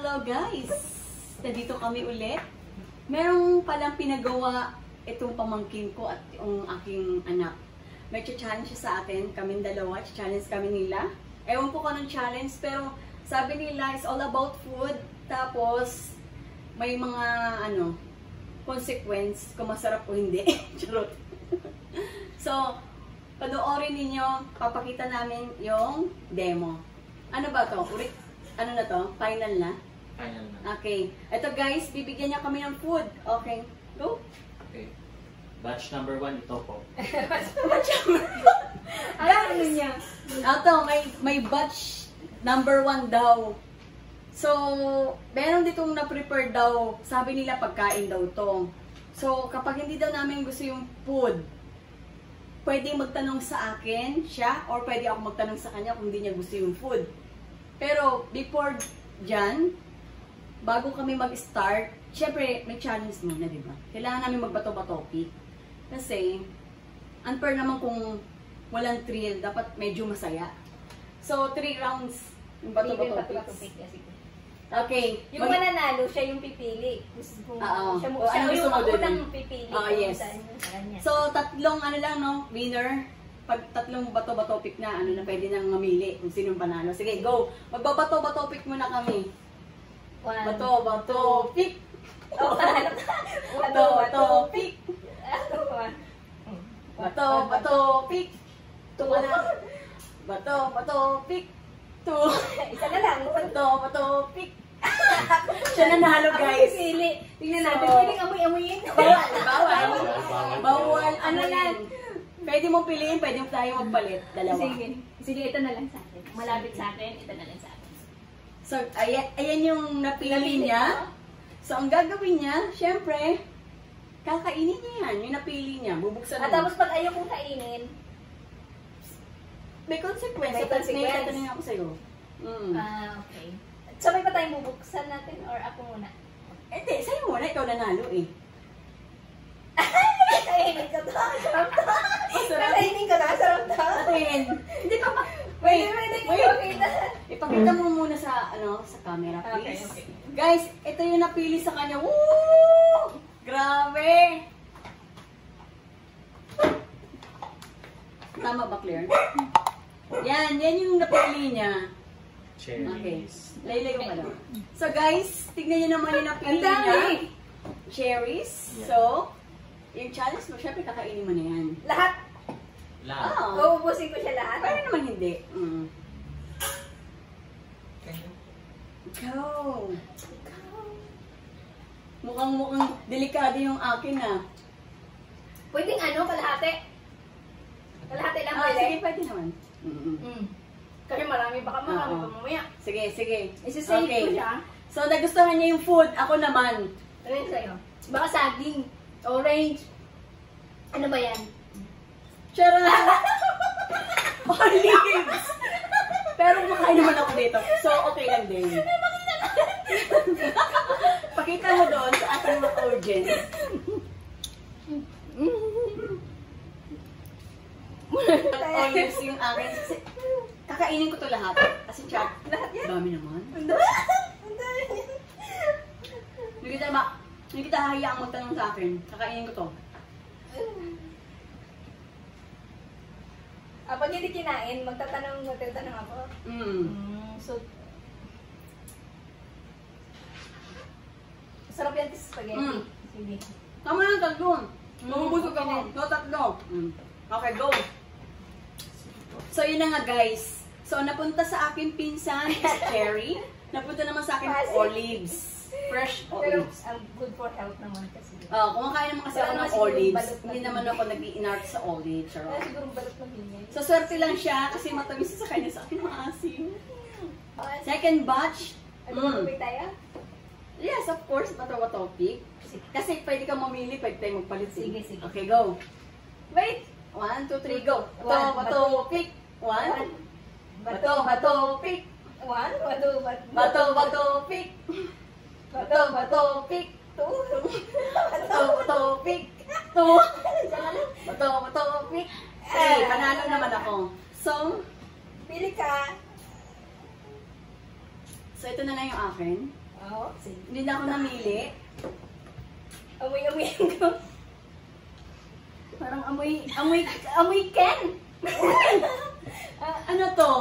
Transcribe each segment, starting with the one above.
Hello guys! Nandito kami ulit. Merong palang pinagawa itong pamangkin ko at yung aking anak. May challenge sa atin, kaming dalawa, challenge kami nila. Ewan ko anong challenge, pero sabi nila it's all about food. Tapos may mga consequence kung masarap o hindi. Charot. So, panoorin ninyo, papakita namin yung demo. Ano ba to? Ano na to? Final na? Final na. Okay. Ito guys, bibigyan niya kami ng food. Okay. Go. Okay. Batch number 1, ito po. Batch number 1. Ano niya? Ito, may batch number 1 daw. So, meron ditong na-prepare daw. Sabi nila pagkain daw to. So, kapag hindi daw namin gusto yung food, pwede magtanong sa akin siya or pwede ako magtanong sa kanya kung hindi niya gusto yung food. Pero before dyan, bago kami mag-start, syempre may challenge muna, di ba? Kailangan namin magbato-batopi. Kasi, unfair naman kung walang thrill, dapat medyo masaya. So, 3 rounds yung bato-batopi. Okay. Yung mananalo, siya yung pipili. Siya yung unang pipili. Yes. So, tatlong winner. Pag tatlong bato-bato-pick na, pwede nang mamili kung sinong panalo. Sige, go! Magbabato-bato-pick muna kami. Bato-bato-pick! Bato-bato-pick! Bato-bato-pick! Bato-bato-pick! Isa na lang. Bato-bato-pick! Siya nanalo, guys. Pili. Tingnan natin. Piling amoy-amoyin. Bawal. Ano lang? Pwede mong piliin, pwede mo tayo magpalit. Dalawa. Sige, ito na lang sa akin. Malapit sa akin, ito na lang sa akin. So, ayan yung napili niya. So, ang gagawin niya, syempre, kakainin niya yan. Yung napili niya. Bubuksan mo. At tapos pag ayaw kong kainin, may consequence. May consequence. May tatanungin ako sa'yo. Okay. Sabay pa tayong bubuksan natin or ako muna? Hindi, sa'yo muna. Ikaw nanalo eh. Kainin ko to. Sarap to. Kainin ko na. Sarap to. Atin. Hindi pa pa. Wait. Ipakita mo muna sa camera, please. Okay. Guys, ito yung napili sa kanya. Woo! Grabe! Tama ba, Claire? Yan yung napili niya. Cherries. Okay. Laylay ko pala. So guys, tignan niyo naman yung napili niya. Cherries. Yeah. So, yung challenge mo, syempre kakainin mo na yan. Lahat. Oo. Uubusin ko siya lahat. Pero naman hindi. Go! Mukhang delikado yung akin ah. Pwedeng kalahati. Kalahati lang pwede. Sige, pwede naman. Kasi marami baka marami pa mamaya. Sige. Isasave ko siya. So, nagustuhan niya yung food. Ako naman. Ano yun sa'yo? Baka saging. Orange. Ano ba yan? Charot! Olives! Pero makain naman ako dito. So, okay lang din. Pakita mo doon sa ating mga audience. Olives yung akin. Kakainin ko to lahat. Kasi chat. Lahat yan? Dami naman. Hindi kita hahayaang magtanong sa akin. Kakainin ko to. Pag hindi kinain, magtatanong ako. So, sarap yan sa spaghetti. Sige. Tama na, tatlo. Mabubusog ako. Tatlo. Okay, go. So, yun na nga guys. So, napunta sa akin pinsan is cherry. Napunta naman sa akin olives. Fresh Pero, olives. good for health naman kasi. Kumakain naman kasi ako ng olives. Hindi naman ako nag-i-inart sa olives. Kaya siguro balot ng hinyay. So, swerte lang siya kasi matamis sa kanya. Sa akin maasim. Second batch. Mag-upit tayo? Yes, of course. Bato-bato-pick. Kasi pwede kang mamili. Pwede tayo magpalit. Sige. Okay, go. Wait. 1, 2, 3, go. Bato-bato-pick. 1. Bato-bato-pick. 1. Bato-bato-pick. Bato-bato-pick. Bato-bato-pick. 2. Bato-bato-pick. 2. Bato-bato-pick. Panalo naman ako. So, pili ka. ito na lang yung akin. Oo, sige. Hindi na ako namili. Amoy-amoy ko. Parang amoy Ken. Ano to?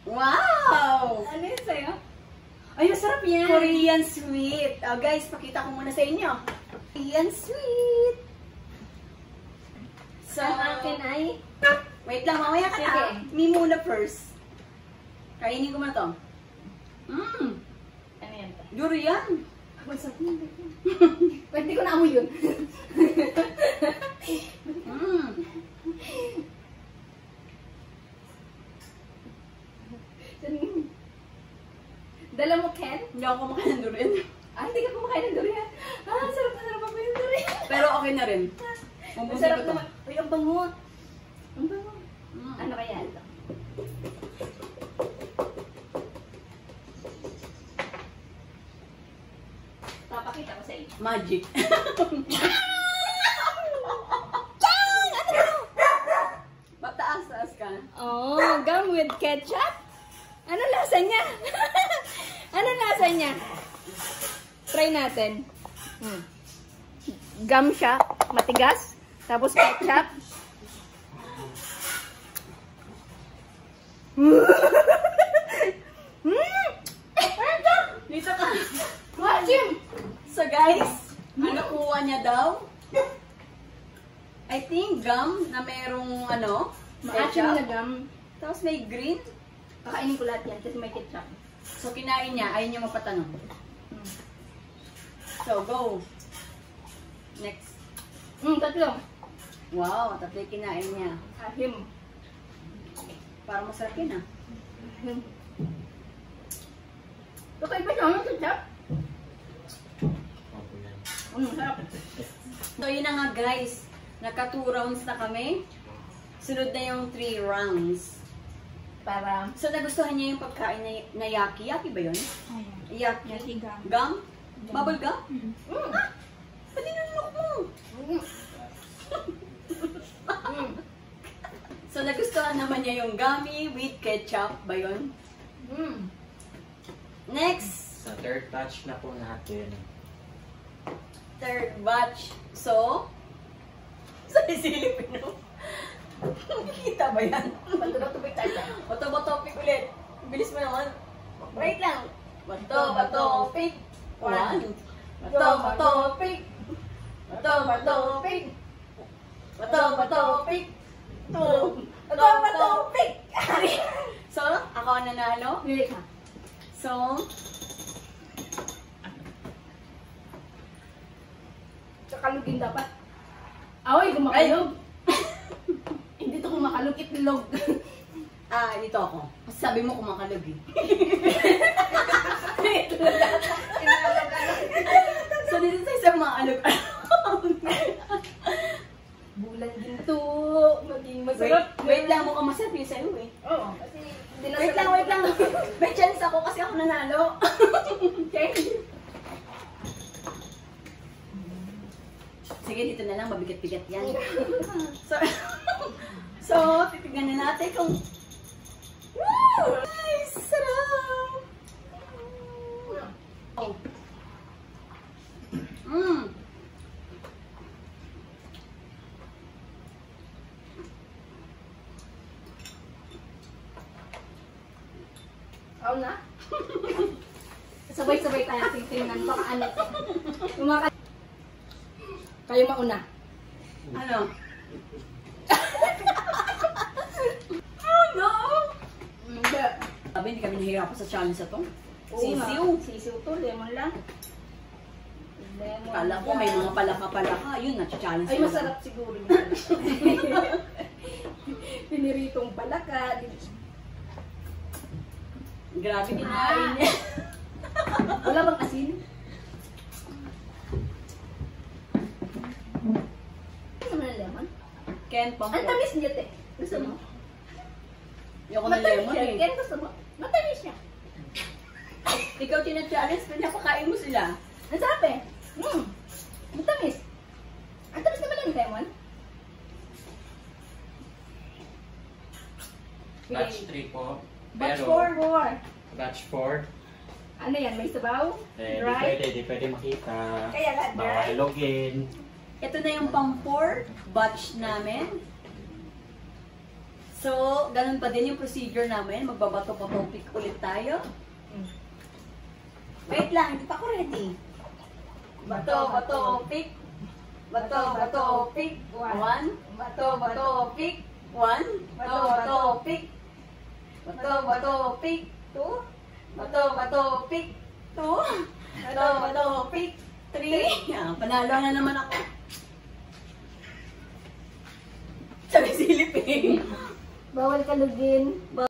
Wow! Ano yun sa'yo? Ay, masarap yan. Korean sweet. Guys, pakita ko muna sa inyo. Korean sweet. So, Ang akin ay... wait lang, mamaya ka na. Sige. Me muna first. Kainin ko muna to. Ano yan? Durian. Masarap yun. Pwede ko na amoy yun. Dala mo, Ken? Hindi ako kumakain ng durian. Hindi ka kumakain ng durian. Sarap na sarap ako yung durian. Pero okay na rin. Umbusin Masarap ko to. naman. Uy, ang bango. Ang bango. Mm. Ano kaya ito? Papakita ko sa inyo. Magic. Mataas-taas ka. Oh, gum with ketchup? Ano lasa niya? Ano lasa niya? Try natin. Gum siya, matigas. Tapos ketchup. Dito ka. Watch him! So guys, ang nakuha niya daw, I think gum na merong ano, Maasim na ketchup. gum. Tapos may green. Kakainin ko lahat yan kasi may ketchup. So kinain niya, ayaw niya mapatanong. So go. Next. Tatlo. Wow, tatlo yung kinain niya. Ahim. Parang masarap yun ah. Ahim. Okay ba siya? Ano ketchup? Okay yan. Sarap. So yun na nga guys, naka 2 rounds na kami. Sunod na yung 3 rounds. Para... So nagustuhan niya yung pagkain na yaki. Yaki ba yun? Yaki. Yaki gum. Gum? Bubble gum? Mm. Pati nalunok mo. So nagustuhan naman niya yung gummy with ketchup ba yun? Next, Sa third batch na po natin. third batch. So, sa Filipino. Kita ba yan? Bato-bato tayo. Bato-bato pick ulit. Bilis mo naman. Wait lang. Bato-bato pick. 1. Bato-bato pick. Bato-bato pick. Bato-bato pick. 2. Bato-bato pick. So, ako ang nanalo. Pili ka. So, Kakalugin dapat. Ay, kumakalog. Hindi to kumakalog, itlog. dito ako. Kasi sabi mo kumakalog eh. So, dito tayo sa mga alog. Bulan din to. Maging masarap. Wait lang, mukhang masarap yung sa'yo eh. Oo, kasi hindi na Wait lang. May chance ako kasi ako nanalo. Okay? Sige, dito na lang. Mabigat-bigat yan. So, titignan na natin kung... Woo! Ay, sarap! Oh. Oo na. Sabay-sabay tayo titingnan. Baka ano to. Kayo mauna. Ano? Oh, no! Hindi. Sabi, hindi kami nahihirapan sa challenge na to. Oo nga. Sisiw. Sisiw to. Lemon lang. Lemon Kala ko may mga palaka-palaka. Yun, na-challenge Ay, sila. masarap siguro yung palaka. Piniritong palaka. Grabe, kinain niya. Wala bang asin? Ano naman ang lemon? Ken, pang Ang tamis niya, te. Gusto mo? Ayoko ng lemon siya. eh. Ken, gusto mo? Matamis siya. Ikaw tina-challenge, pinapakain mo sila. Ang sarap eh. Matamis. Ang tamis naman ang lemon. Batch 3 po. Batch Pero, 4. batch 4. Ano yan? May sabaw? Di pwede makita. Kaya nga Bawal dry. login. Ito na yung pang 4 batch namin. So, ganun pa din yung procedure namin. Magbabato-bato pick ulit tayo. Wait lang, hindi pa ako ready. Bato, pick. Bato, pick. 1. Bato, pick. 1. Bato, pick. Bato, pick. 2. Bato, pick. 2. Bato, pick. 3. Yan, panalo na naman ako. Sabi silip eh. Bawal kalugin.